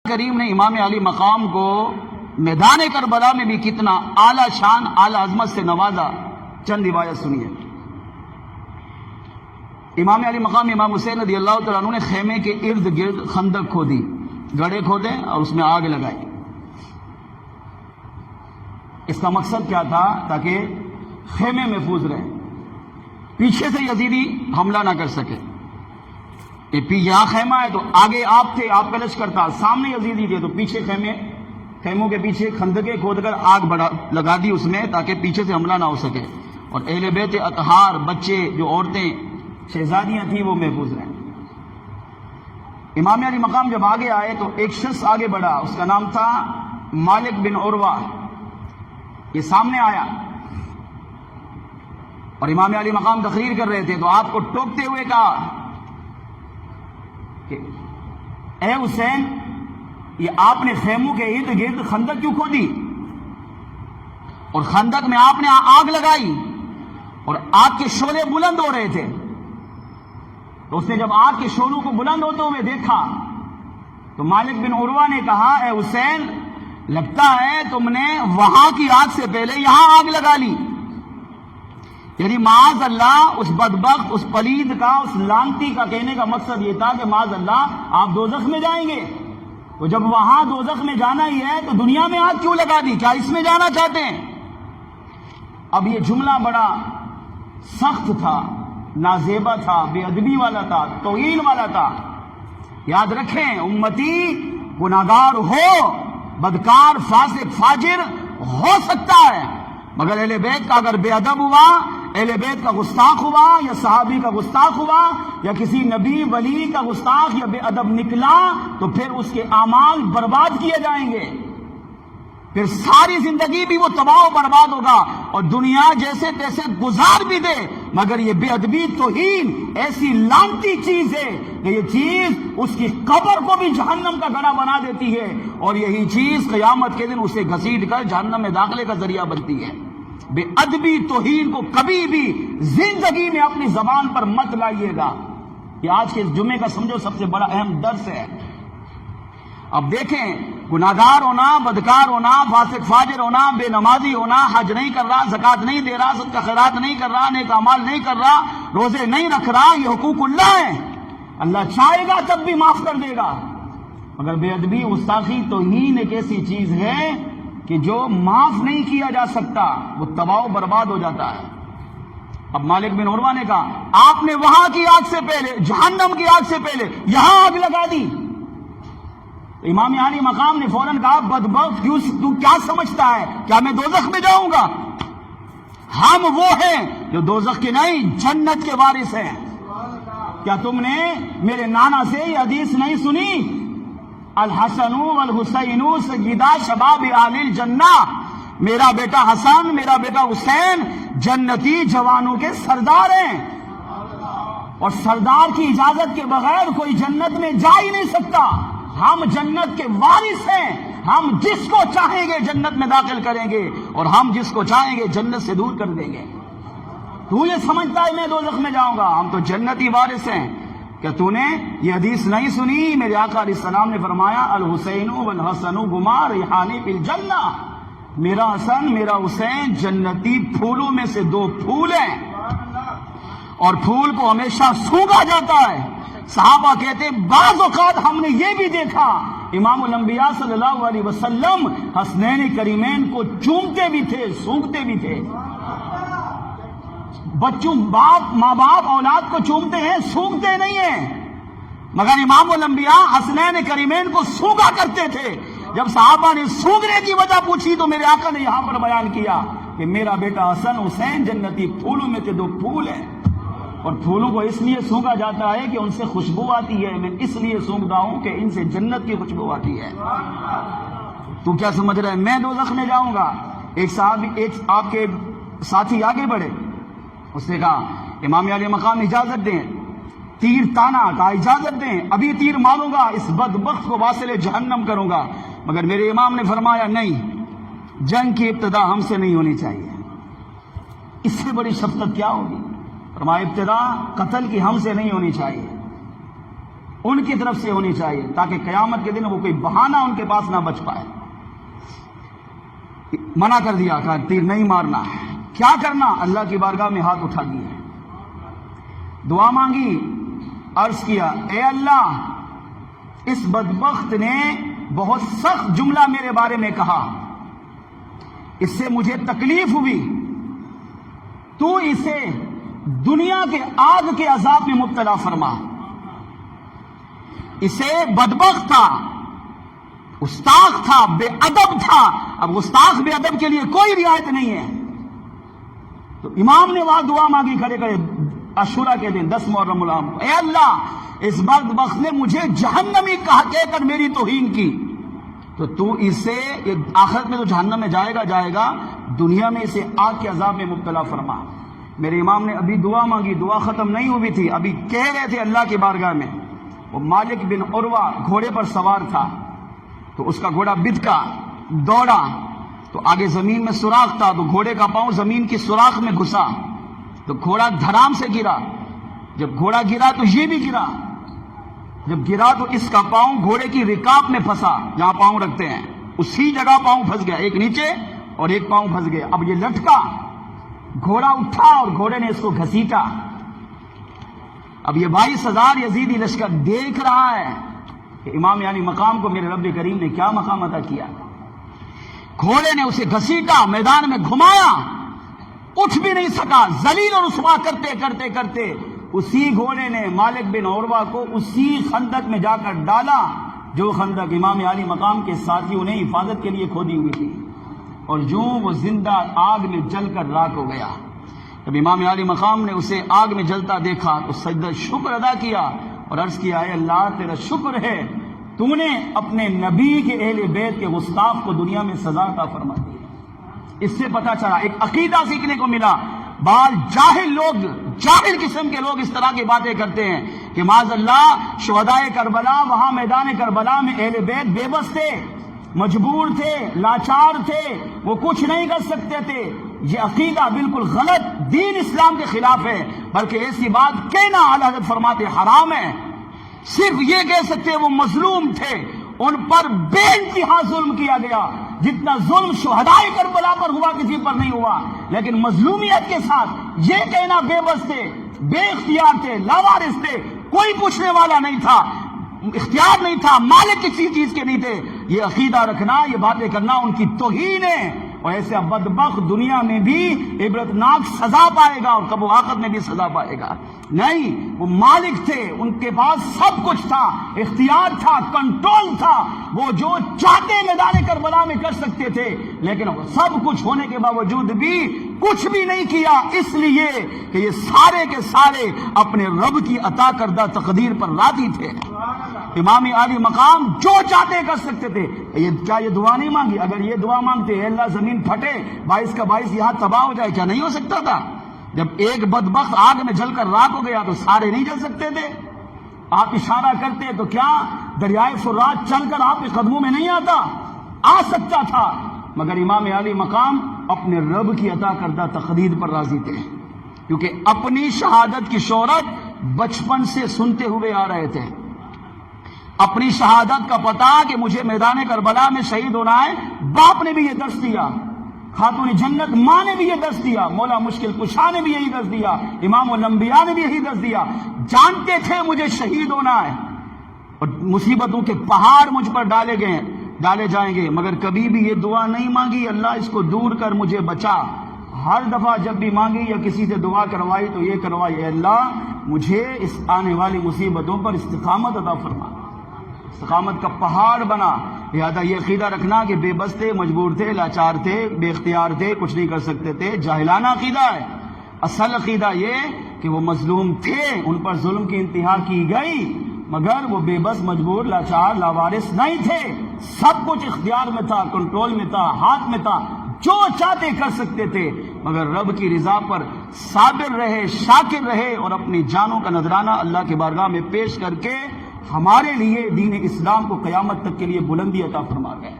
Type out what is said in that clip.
کریم نے امام علی مقام کو میدان کربلا میں بھی کتنا اعلیٰ شان اعلیٰ عظمت سے نوازا. چند روایت سنیے. امام علی مقام امام حسین رضی اللہ تعالیٰ عنہ نے خیمے کے ارد گرد خندق کھودی، گڑھے کھودے اور اس میں آگ لگائی. اس کا مقصد کیا تھا؟ تاکہ خیمے محفوظ رہے، پیچھے سے یزیدی حملہ نہ کر سکے. یہاں خیمہ ہے تو آگے آپ تھے، آپ کا لشکر تھا، سامنے یزیدی تھے تو پیچھے خیموں کے پیچھے خندقیں کھود کر آگ لگا دی اس میں، تاکہ پیچھے سے حملہ نہ ہو سکے اور اہل بیت اطہار، بچے، جو عورتیں، شہزادیاں تھیں، وہ محفوظ رہیں. امام علی مقام جب آگے آئے تو ایک شخص آگے بڑھا، اس کا نام تھا مالک بن عروہ. یہ سامنے آیا اور امام علی مقام تقریر کر رہے تھے تو آپ کو ٹوکتے ہوئے کہا کہ اے حسین، یہ آپ نے خیموں کے ارد گرد خندق کیوں کھودی اور خندق میں آپ نے آگ لگائی اور آگ کے شعلے بلند ہو رہے تھے. تو اس نے جب آگ کے شعلوں کو بلند ہوتے ہوئے دیکھا تو مالک بن عروہ نے کہا اے حسین، لگتا ہے تم نے وہاں کی آگ سے پہلے یہاں آگ لگا لی. یعنی معاذ اللہ اس بدبخت، اس پلید کا، اس لانتی کا کہنے کا مقصد یہ تھا کہ معاذ اللہ آپ دوزخ میں جائیں گے، تو جب وہاں دوزخ میں جانا ہی ہے تو دنیا میں آگ کیوں لگا دی؟ کیا اس میں جانا چاہتے ہیں؟ اب یہ جملہ بڑا سخت تھا، نازیبا تھا، بے ادبی والا تھا، توہین والا تھا. یاد رکھیں، امتی گناہگار ہو، بدکار، فاسق، فاجر ہو سکتا ہے، مگر اہل بیت کا اگر بے ادب ہوا، اہل بیت کا گستاخ ہوا، یا صحابی کا گستاخ ہوا، یا کسی نبی ولی کا گستاخ یا بے ادب نکلا تو پھر اس کے اعمال برباد کیے جائیں گے، پھر ساری زندگی بھی وہ تباہ و برباد ہوگا اور دنیا جیسے تیسے گزار بھی دے، مگر یہ بے ادبی، توہین ایسی لانتی چیز ہے کہ یہ چیز اس کی قبر کو بھی جہنم کا گڑھا بنا دیتی ہے اور یہی چیز قیامت کے دن اسے گھسیٹ کر جہنم میں داخلے کا ذریعہ بنتی ہے. بے ادبی، توہین کو کبھی بھی زندگی میں اپنی زبان پر مت لائیے گا. یہ آج کے اس جمعے کا سمجھو سب سے بڑا اہم درس ہے. اب دیکھیں، گناہگار ہونا، بدکار ہونا، فاسق فاجر ہونا، بے نمازی ہونا، حج نہیں کر رہا، زکوٰۃ نہیں دے رہا، صدقہ خیرات نہیں کر رہا، نیک اعمال نہیں کر رہا، روزے نہیں رکھ رہا، یہ حقوق اللہ ہیں. اللہ چاہے گا تب بھی معاف کر دے گا، مگر بے ادبی، گستاخی، توہین ایک ایسی چیز ہے کہ جو معاف نہیں کیا جا سکتا، وہ تباہ و برباد ہو جاتا ہے. اب مالک بن عروہ نے کہا آپ نے وہاں کی آگ سے پہلے، جہنم کی آگ سے پہلے یہاں آگ لگا دی. امام علی مقام نے فوراً کہا بدبخت، تو کیا سمجھتا ہے؟ کیا میں دوزخ میں جاؤں گا؟ ہم وہ ہیں جو دوزخ کے نہیں، جنت کے وارث ہیں. کیا تم نے میرے نانا سے یہ حدیث نہیں سنی؟ الحسن والحسین سیدا شباب اہل الجنہ، میرا بیٹا حسن، میرا بیٹا حسین جنتی جوانوں کے سردار ہیں اور سردار کی اجازت کے بغیر کوئی جنت میں جا ہی نہیں سکتا. ہم جنت کے وارث ہیں، ہم جس کو چاہیں گے جنت میں داخل کریں گے اور ہم جس کو چاہیں گے جنت سے دور کر دیں گے. تو یہ سمجھتا ہے میں دوزخ میں جاؤں گا؟ ہم تو جنتی وارث ہیں. کیا تو نے یہ حدیث نہیں سنی؟ میرے آقا علیہ السلام نے فرمایا الحسین والحسن ہما ریحان فی الجنہ، میرا حسن، میرا حسین جنتی پھولوں میں سے دو پھول ہیں اور پھول کو ہمیشہ سونگا جاتا ہے. صحابہ کہتے بعض اوقات ہم نے یہ بھی دیکھا امام الانبیاء صلی اللہ علیہ وسلم حسنین کریمین کو چومتے بھی تھے، سونگتے بھی تھے. بچوں، ماں باپ اولاد کو چومتے ہیں، سونگتے نہیں ہیں، مگر امام الانبیاء حسنین کریمین کو سونگا کرتے تھے. جب صحابہ نے سونگنے کی وجہ پوچھی تو میرے آقا نے یہاں پر بیان کیا کہ میرا بیٹا حسن حسین جنتی پھولوں میں سے دو پھول ہیں اور پھولوں کو اس لیے سونگا جاتا ہے کہ ان سے خوشبو آتی ہے. میں اس لیے سونگتا ہوں کہ ان سے جنت کی خوشبو آتی ہے. تو کیا سمجھ رہے ہیں میں دوزخ میں جاؤں گا؟ ایک آپ کے ساتھی آگے بڑھے، اس نے کہا امام علی مقام اجازت دیں، تیر تانا، کہا اجازت دیں، ابھی تیر ماروں گا، اس بدبخت کو واصل جہنم کروں گا. مگر میرے امام نے فرمایا نہیں، جنگ کی ابتدا ہم سے نہیں ہونی چاہیے. اس سے بڑی شفقت کیا ہوگی؟ فرمایا ابتدا قتل کی ہم سے نہیں ہونی چاہیے ان کی طرف سے ہونی چاہیے تاکہ قیامت کے دن وہ کوئی بہانہ ان کے پاس نہ بچ پائے۔ منع کر دیا کہ تیر نہیں مارنا ہے، کیا کرنا؟ اللہ کی بارگاہ میں ہاتھ اٹھا دیے، دعا مانگی، عرض کیا اے اللہ اس بدبخت نے بہت سخت جملہ میرے بارے میں کہا، اس سے مجھے تکلیف ہوئی، تو اسے دنیا کے آگ کے عذاب میں مبتلا فرما۔ اسے بدبخت تھا، گستاخ تھا، بے ادب تھا، اب گستاخ بے ادب کے لیے کوئی رعایت نہیں ہے۔ تو امام نے وہاں دعا مانگی کھڑے کھڑے عاشوراء کے دن 10 محرم العام کو، اے اللہ اس بدبخت نے مجھے جہنمی کہہ کر میری توہین کی، تو اسے آخرت میں تو جہنم میں جائے گا، دنیا میں اسے آگ کے عذاب میں مبتلا فرما۔ میرے امام نے ابھی دعا مانگی، دعا ختم نہیں ہوئی تھی، ابھی کہہ رہے تھے اللہ کی بارگاہ میں۔ وہ مالک بن عروہ گھوڑے پر سوار تھا، تو اس کا گھوڑا بدکا، دوڑا تو آگے زمین میں سوراخ تھا، تو گھوڑے کا پاؤں زمین کی سوراخ میں گھسا، تو گھوڑا دھڑام سے گرا۔ جب گھوڑا گرا تو یہ بھی گرا، جب گرا تو اس کا پاؤں گھوڑے کی رکاب میں پھنسا، جہاں پاؤں رکھتے ہیں اسی جگہ پاؤں پھنس گیا، ایک نیچے اور ایک پاؤں پھنس گیا۔ اب یہ لٹکا، گھوڑا اٹھا اور گھوڑے نے اس کو گھسیٹا۔ اب یہ 22,000 یزیدی لشکر دیکھ رہا ہے کہ امام یعنی مقام کو میرے رب کریم نے کیا مقام عطا کیا۔ گھوڑے نے اسے گھسیٹا، میدان میں گھمایا، اٹھ بھی نہیں سکا، ذلیل اور رسوا کرتے کرتے کرتے اسی گھوڑے نے مالک بن عروہ کو اسی خندق میں جا کر ڈالا جو خندق امام علی مقام کے ساتھیوں نے حفاظت کے لیے کھودی ہوئی تھی، اور یوں وہ زندہ آگ میں جل کر راکھ ہو گیا۔ جب امام علی مقام نے اسے آگ میں جلتا دیکھا تو سجدہ شکر ادا کیا اور عرض کیا اے اللہ تیرا شکر ہے تو نے اپنے نبی کے اہل بیت کے گستاخ کو دنیا میں سزا عطا فرما دی۔ اس سے پتہ چلا، ایک عقیدہ سیکھنے کو ملا۔ بعض جاہل قسم کے لوگ اس طرح کی باتیں کرتے ہیں کہ معاذ اللہ شہدائے کربلا، وہاں میدان کربلا میں اہل بیت بے بس تھے، مجبور تھے، لاچار تھے، وہ کچھ نہیں کر سکتے تھے۔ یہ عقیدہ بالکل غلط، دین اسلام کے خلاف ہے، بلکہ ایسی بات کہنا اعلیٰ حضرت فرماتے حرام ہے۔ صرف یہ کہہ سکتے وہ مظلوم تھے، ان پر بے انتہا ظلم کیا گیا، جتنا ظلم شہدائے کربلا پر ہوا کسی پر نہیں ہوا، لیکن مظلومیت کے ساتھ یہ کہنا بے بس تھے، بے اختیار تھے، لاوارث تھے، کوئی پوچھنے والا نہیں تھا، اختیار نہیں تھا، مالک کسی چیز کے نہیں تھے، یہ عقیدہ رکھنا، یہ باتیں کرنا ان کی توہین ہے، اور ایسے بدبخت دنیا میں بھی عبرتناک سزا پائے گا اور قبر آخرت میں بھی سزا پائے گا۔ نہیں، وہ مالک تھے، ان کے پاس سب کچھ تھا، اختیار تھا، کنٹرول تھا، وہ جو چاہتے میدان کربلا میں کر سکتے تھے، لیکن سب کچھ ہونے کے باوجود بھی کچھ بھی نہیں کیا، اس لیے کہ یہ سارے کے سارے اپنے رب کی عطا کردہ تقدیر پر راضی تھے۔ امام علی مقام جو چاہتے کر سکتے تھے۔ کیا یہ دعا نہیں مانگی؟ اگر یہ دعا مانگتے اے اللہ زمین پھٹے، 22 کا 22 یہاں تباہ ہو جائے، کیا نہیں ہو سکتا تھا؟ جب ایک بدبخت آگ میں جل کر راکھ ہو گیا تو سارے نہیں جل سکتے تھے؟ آپ اشارہ کرتے تو کیا دریائے فرات چل کر آپ کے قدموں میں نہیں آتا؟ آ سکتا تھا، مگر امام علی مقام اپنے رب کی عطا کردہ تقدیر پر راضی تھے، کیونکہ اپنی شہادت کی شہرت بچپن سے سنتے ہوئے آ رہے تھے۔ اپنی شہادت کا پتہ کہ مجھے میدان کربلا میں شہید ہونا ہے، باپ نے بھی یہ درس دیا، خاتون جنت ماں نے بھی یہ درس دیا، مولا مشکل کشا نے بھی یہی درس دیا، امام الانبیاء نے بھی یہی درس دیا، جانتے تھے مجھے شہید ہونا ہے، اور مصیبتوں کے پہاڑ مجھ پر ڈالے جائیں گے، مگر کبھی بھی یہ دعا نہیں مانگی اللہ اس کو دور کر مجھے بچا۔ ہر دفعہ جب بھی مانگی یا کسی سے دعا کروائی تو یہ کروائی اے اللہ مجھے اس آنے والی مصیبتوں پر استقامت عطا فرما، استقامت کا پہاڑ بنا۔ لہذا یہ عقیدہ رکھنا کہ بے بس تھے، مجبور تھے، لاچار تھے، بے اختیار تھے، کچھ نہیں کر سکتے تھے، جاہلانہ عقیدہ ہے۔ اصل عقیدہ یہ کہ وہ مظلوم تھے، ان پر ظلم کی انتہا کی گئی، مگر وہ بے بس، مجبور، لاچار، لاوارث نہیں تھے، سب کچھ اختیار میں تھا، کنٹرول میں تھا، ہاتھ میں تھا، جو چاہتے کر سکتے تھے، مگر رب کی رضا پر صابر رہے، شاکر رہے، اور اپنی جانوں کا نذرانہ اللہ کے بارگاہ میں پیش کر کے ہمارے لیے دین اسلام کو قیامت تک کے لیے بلندی عطا فرما گئے۔